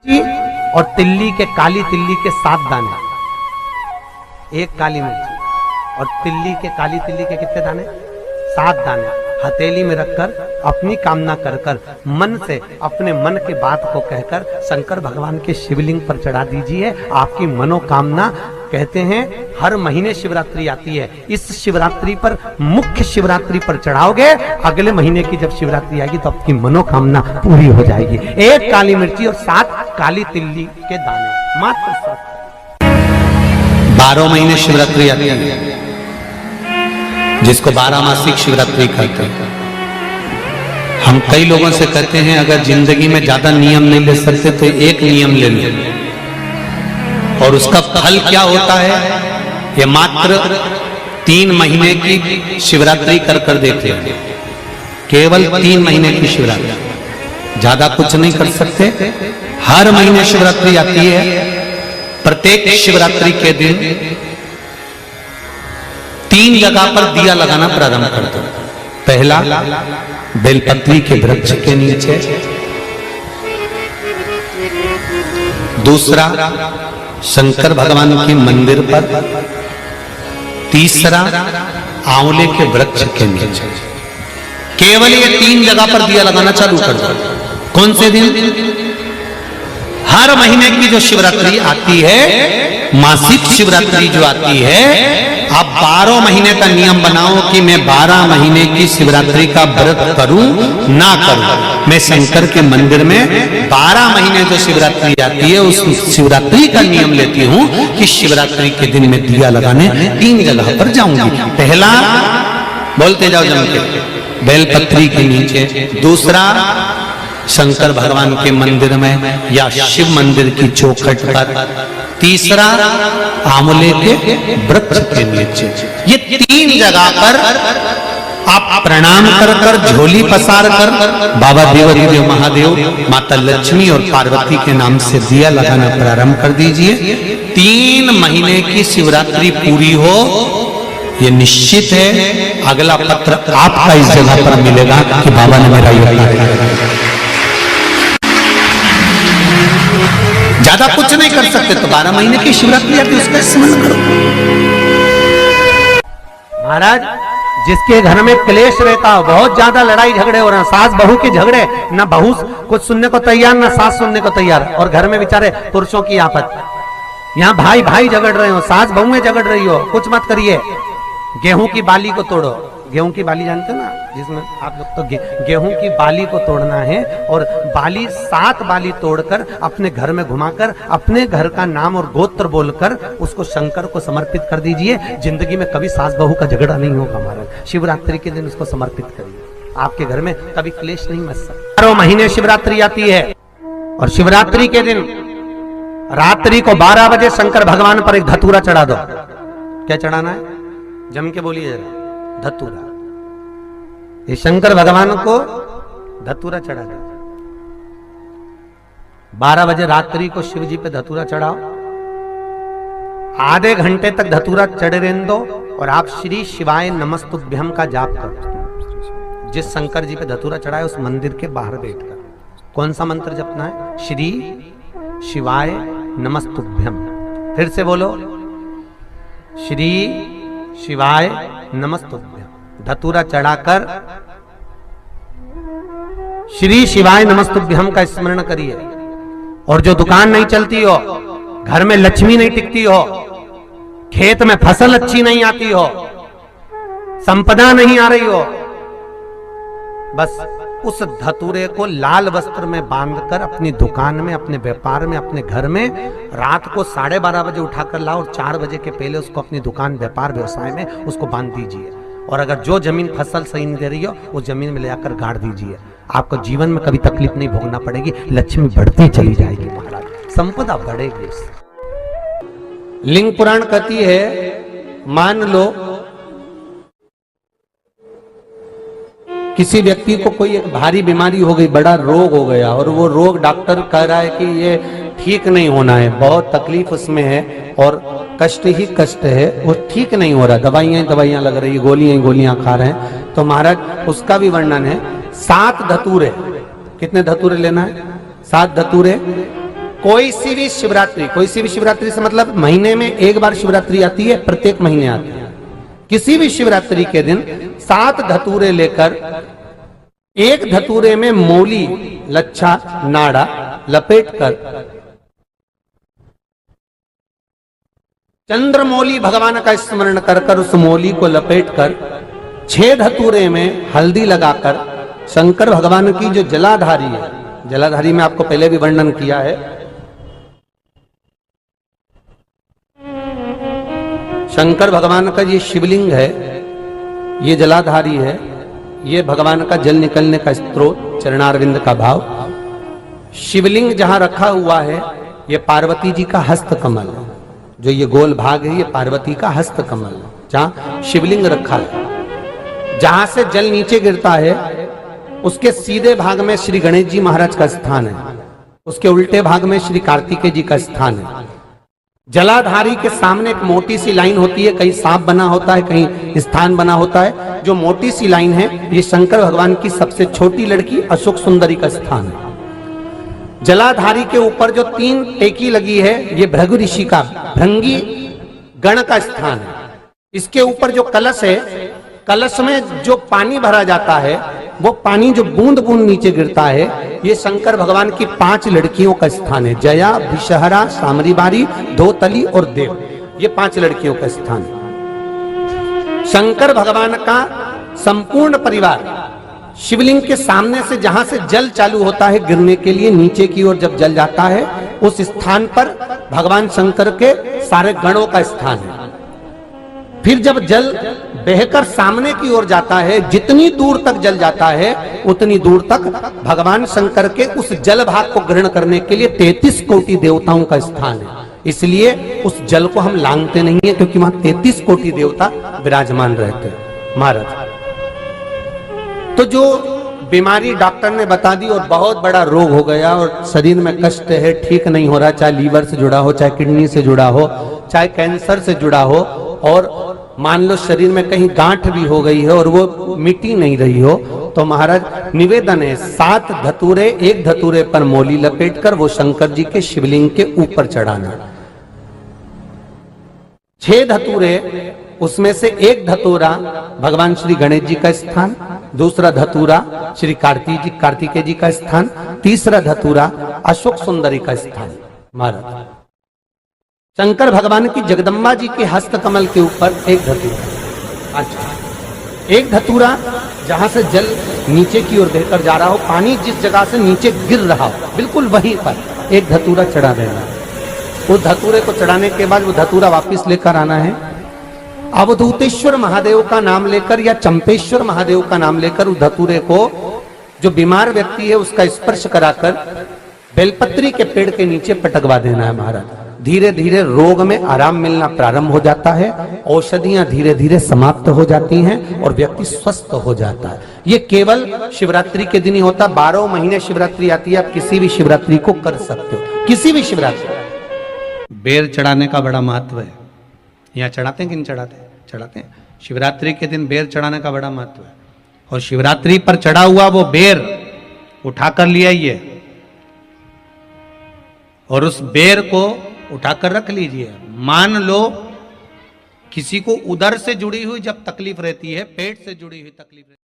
और तिल्ली के, काली तिल्ली के 7 दाने, एक काली मिर्ची और तिल्ली के, काली तिल्ली के कितने दाने? 7 दाने हथेली में रखकर अपनी कामना कर कर मन से अपने मन के बात को कहकर शंकर भगवान के शिवलिंग पर चढ़ा दीजिए। आपकी मनोकामना, कहते हैं हर महीने शिवरात्रि आती है, इस शिवरात्रि पर, मुख्य शिवरात्रि पर चढ़ाओगे, अगले महीने की जब शिवरात्रि आएगी तो आपकी मनोकामना पूरी हो जाएगी। एक काली मिर्ची और 7 काली तिल्ली के दाने, मात्र 7। 12 महीने शिवरात्रि आती है, जिसको 12 मासिक शिवरात्रि कहते हैं। हम कई लोगों से कहते हैं अगर जिंदगी में ज्यादा नियम नहीं ले सकते तो एक नियम ले लो, और उसका फल क्या होता है ये मात्र 3 महीने की शिवरात्रि कर देते हैं। केवल 3 महीने की शिवरात्रि, ज्यादा कुछ नहीं कर सकते। हर महीने शिवरात्रि आती है। प्रत्येक शिवरात्रि के दिन 3 जगह पर दिया लगाना प्रारंभ कर दो। पहला, बेलपत्री के वृक्ष के नीचे। दूसरा, शंकर भगवान के मंदिर पर। तीसरा, आंवले के वृक्ष के नीचे। केवल ये 3 जगह पर दिया लगाना चालू कर दो। कौन से दिन? हर महीने की जो शिवरात्रि आती है, मासिक शिवरात्रि जो आती है, आप 12 महीने का नियम बनाओ कि मैं 12 महीने की शिवरात्रि का व्रत करूं ना करूं। मैं शंकर के मंदिर में 12 महीने जो शिवरात्रि आती है उस शिवरात्रि का नियम लेती हूं कि शिवरात्रि के दिन में दिया लगाने 3 जगह पर जाऊंगी। पहला, बोलते जाओ जम के, बेलपत्री के नीचे। दूसरा, शंकर भगवान के मंदिर में या शिव मंदिर की चौखट पर। तीसरा, आंवले के वृक्ष के नीचे। ये 3 जगह पर आप प्रणाम कर कर, झोली पसार कर बाबा देवाधिदेव महादेव, माता लक्ष्मी और पार्वती के नाम से दिया लगाना प्रारंभ कर दीजिए। 3 महीने की शिवरात्रि पूरी हो, ये निश्चित है अगला पत्र आपका इस जगह पर मिलेगा कि बाबा ने मेरा ये। ज्यादा कुछ नहीं कर सकते तो 12 महीने की शिवरात्रि आती है, उसका स्मरण करो। महाराज, जिसके घर में क्लेश रहता हो, बहुत ज्यादा लड़ाई झगड़े हो रहे हैं, सास बहू के झगड़े, ना बहू कुछ सुनने को तैयार ना सास सुनने को तैयार, और घर में बेचारे पुरुषों की आफत। यहाँ भाई भाई झगड़ रहे हो, सास बहू में झगड़ रही हो, कुछ मत करिए। गेहूं की बाली को तोड़ो। गेहूं की बाली जानते हो ना, जिसमें आप लोग तो गेहूं की बाली को तोड़ना है, और बाली 7 बाली तोड़कर अपने घर में घुमाकर अपने घर का नाम और गोत्र बोलकर उसको शंकर को समर्पित कर दीजिए। जिंदगी में कभी सास बहू का झगड़ा नहीं होगा महाराज। शिवरात्रि के दिन उसको समर्पित करिए, आपके घर में कभी क्लेश नहीं मच सकता। 12 महीने शिवरात्रि आती है, और शिवरात्रि के दिन रात्रि को 12 बजे शंकर भगवान पर एक धतूरा चढ़ा दो। क्या चढ़ाना है? जम के बोलिए जरा। धतूरा। ये शंकर भगवान को धतूरा चढ़ा दो। 12 बजे रात्रि को शिव जी पे धतूरा चढ़ाओ। आधे घंटे तक धतूरा चढ़े रहने दो, और आप श्री शिवाय नमस्तुभ्यम का जाप करो। जिस शंकर जी पे धतूरा चढ़ाए उस मंदिर के बाहर बैठकर कौन सा मंत्र जपना है? श्री शिवाय नमस्तुभ्यम। फिर से बोलो, श्री शिवाय नमस्तुभ्यम। धतूरा चढ़ाकर श्री शिवाय नमस्तुभ्यम का स्मरण करिए। और जो दुकान नहीं चलती हो, घर में लक्ष्मी नहीं टिकती हो, खेत में फसल अच्छी नहीं आती हो, संपदा नहीं आ रही हो, बस उस धतूरे को लाल वस्त्र में बांधकर अपनी दुकान में, अपने व्यापार में, अपने घर में रात को 12:30 बजे उठाकर लाओ, और 4 बजे के पहले उसको अपनी दुकान, व्यापार, व्यवसाय में उसको बांध दीजिए। और अगर जो जमीन फसल सही नहीं दे रही हो, वो जमीन में ले जाकर गाड़ दीजिए। आपको जीवन में कभी तकलीफ नहीं भोगना पड़ेगी, लक्ष्मी बढ़ती चली जाएगी महाराज, संपदा बढ़ेगी। लिंग पुराण कहती है, मान लो किसी व्यक्ति को कोई एक भारी बीमारी हो गई, बड़ा रोग हो गया, और वो रोग डॉक्टर कह रहा है कि ये ठीक नहीं होना है, बहुत तकलीफ उसमें है और कष्ट ही कष्ट है, वो ठीक नहीं हो रहा, दवाइयां लग रही, गोलियां खा रहे हैं। तो महाराज उसका भी वर्णन है। 7 धतूरे, कितने धतूरे लेना है? 7 धतूरे कोई सी भी शिवरात्रि से मतलब महीने में एक बार शिवरात्रि आती है, प्रत्येक महीने आती है। किसी भी शिवरात्रि के दिन 7 धतूरे लेकर, एक धतूरे में मोली, लच्छा, नाड़ा लपेटकर चंद्रमौली भगवान का स्मरण कर उस मौली को लपेटकर 6 धतूरे में हल्दी लगाकर शंकर भगवान की जो जलाधारी है, जलाधारी में आपको पहले भी वर्णन किया है, शंकर भगवान का ये शिवलिंग है, ये जलाधारी है, ये भगवान का जल निकलने का स्रोत, चरणारविंद का भाव। शिवलिंग जहां रखा हुआ है ये पार्वती जी का हस्त कमल है, जो ये गोल भाग है ये पार्वती का हस्त कमल है, जहां शिवलिंग रखा है। जहां से जल नीचे गिरता है उसके सीधे भाग में श्री गणेश जी महाराज का स्थान है, उसके उल्टे भाग में श्री कार्तिकेय जी का स्थान है। जलाधारी के सामने एक मोटी सी लाइन होती है, कहीं सांप बना होता है, कहीं स्थान बना होता है। जो मोटी सी लाइन है ये शंकर भगवान की सबसे छोटी लड़की अशोक सुंदरी का स्थान है। जलाधारी के ऊपर जो 3 टेकी लगी है ये भृगु ऋषि का, भृंगी गण का स्थान है। इसके ऊपर जो कलश है, कलश में जो पानी भरा जाता है वो पानी जो बूंद बूंद नीचे गिरता है ये शंकर भगवान की 5 लड़कियों का स्थान है। जया, विषहरा, सामरीबारी, धोतली और देव, ये 5 लड़कियों का स्थान है। शंकर भगवान का संपूर्ण परिवार शिवलिंग के सामने से, जहां से जल चालू होता है गिरने के लिए नीचे की ओर जब जल जाता है, उस स्थान पर भगवान शंकर के सारे गणों का स्थान है। फिर जब जल बहकर सामने की ओर जाता है, जितनी दूर तक जल जाता है उतनी दूर तक भगवान शंकर के उस जल भाग को ग्रहण करने के लिए 33 कोटि देवताओं का स्थान है। इसलिए उस जल को हम लांघते नहीं है, क्योंकि वहां 33 कोटि देवता विराजमान रहते हैं महाराज। तो जो बीमारी डॉक्टर ने बता दी और बहुत बड़ा रोग हो गया और शरीर में कष्ट है, ठीक नहीं हो रहा, चाहे लीवर से जुड़ा हो, चाहे किडनी से जुड़ा हो, चाहे कैंसर से जुड़ा हो, और मान लो शरीर में कहीं गांठ भी हो गई है और वो मिटी नहीं रही हो, तो महाराज निवेदन है 7 धतूरे, एक धतूरे पर मोली लपेटकर वो शंकर जी के शिवलिंग के ऊपर चढ़ाना। 6 धतूरे, उसमें से एक धतूरा भगवान श्री गणेश जी का स्थान, दूसरा धतूरा श्री कार्तिकेय जी का स्थान, तीसरा धतूरा अशोक सुंदरी का स्थान। महाराज शंकर भगवान की जगदम्बा जी के हस्त कमल के ऊपर एक धतूरा। अच्छा, एक धतूरा जहां से जल नीचे की ओर बहकर जा रहा हो, पानी जिस जगह से नीचे गिर रहा हो बिल्कुल वहीं पर एक धतूरा चढ़ा देना। उस धतूरे को चढ़ाने के बाद वो धतूरा वापिस लेकर आना है। अवधूतेश्वर महादेव का नाम लेकर या चंपेश्वर महादेव का नाम लेकर उस धतूरे को, जो बीमार व्यक्ति है उसका स्पर्श कराकर बेलपत्री के पेड़ के नीचे पटकवा देना है महाराज। धीरे धीरे रोग में आराम मिलना प्रारंभ हो जाता है, औषधियां धीरे धीरे समाप्त हो जाती हैं और व्यक्ति स्वस्थ हो जाता है। ये केवल शिवरात्रि के दिन ही होता, 12 महीने शिवरात्रि आती है, आप किसी भी शिवरात्रि को कर सकते हो, किसी भी शिवरात्रि। बेर चढ़ाने का बड़ा महत्व है। यहाँ चढ़ाते हैं कि नहीं चढ़ाते? चढ़ाते हैं। शिवरात्रि के दिन बेर चढ़ाने का बड़ा महत्व है। और शिवरात्रि पर चढ़ा हुआ वो बेर उठाकर ले आइए और उस बेर को उठाकर रख लीजिए। मान लो किसी को उदर से जुड़ी हुई जब तकलीफ रहती है, पेट से जुड़ी हुई तकलीफ रहती है,